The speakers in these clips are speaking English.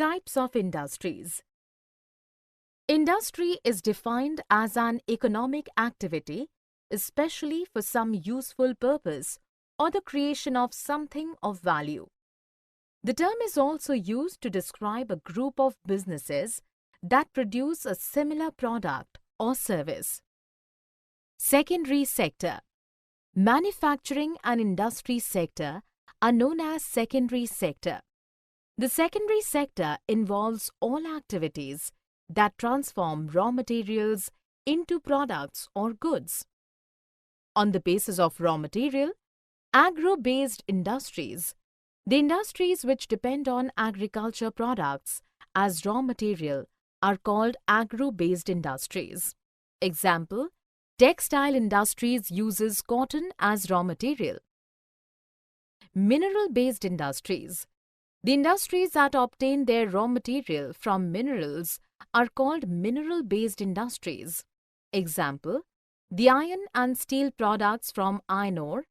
Types of industries. Industry is defined as an economic activity, especially for some useful purpose or the creation of something of value. The term is also used to describe a group of businesses that produce a similar product or service. Secondary sector. Manufacturing and industry sector are known as secondary sector. The secondary sector involves all activities that transform raw materials into products or goods. On the basis of raw material, agro-based industries, the industries which depend on agriculture products as raw material are called agro-based industries. Example, textile industries uses cotton as raw material. Mineral-based industries. The industries that obtain their raw material from minerals are called mineral-based industries. Example, the iron and steel products from iron ore.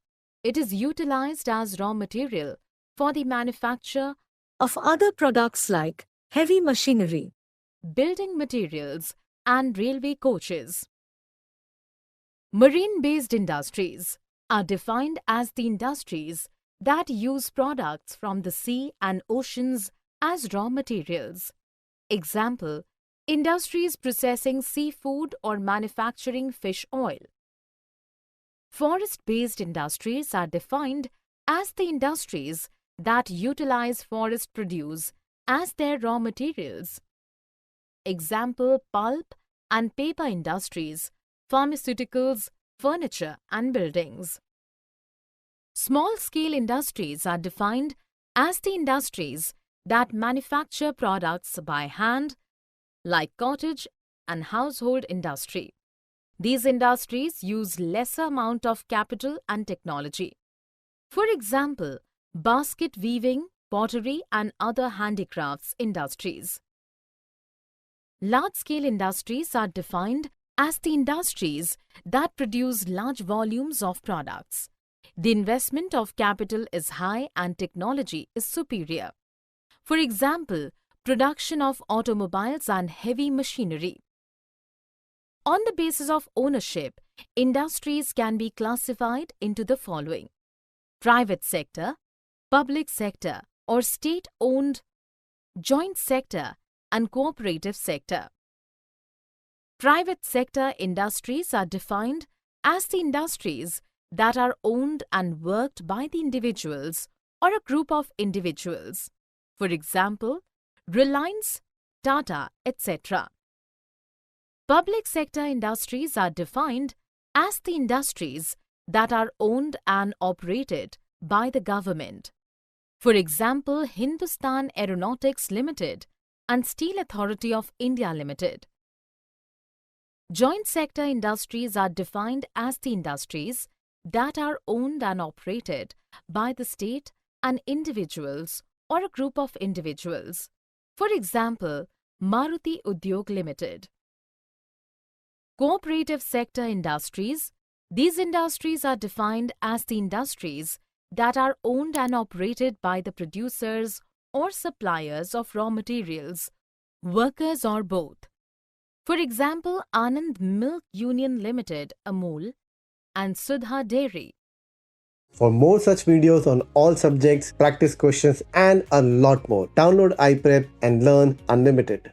It is utilized as raw material for the manufacture of other products like heavy machinery, building materials, and railway coaches. Marine-based industries are defined as the industries that use products from the sea and oceans as raw materials. Example, industries processing seafood or manufacturing fish oil. Forest-based industries are defined as the industries that utilize forest produce as their raw materials. Example, pulp and paper industries, pharmaceuticals, furniture and buildings. Small-scale industries are defined as the industries that manufacture products by hand, like cottage and household industry. These industries use lesser amount of capital and technology. For example, basket weaving, pottery and other handicrafts industries. Large-scale industries are defined as the industries that produce large volumes of products. The investment of capital is high and technology is superior. For example, production of automobiles and heavy machinery. On the basis of ownership, industries can be classified into the following: private sector, public sector or state-owned, joint sector and cooperative sector. Private sector industries are defined as the industries that are owned and worked by the individuals or a group of individuals. For example, Reliance, Tata, etc. Public sector industries are defined as the industries that are owned and operated by the government. For example, Hindustan Aeronautics Limited and Steel Authority of India Limited. Joint sector industries are defined as the industries that are owned and operated by the state and individuals or a group of individuals. For example, Maruti Udyog Limited. Cooperative sector industries. These industries are defined as the industries that are owned and operated by the producers or suppliers of raw materials, workers or both. For example, Anand Milk Union Limited, Amul, and Sudha Dairy. For more such videos on all subjects, practice questions and a lot more, download iPrep and learn unlimited.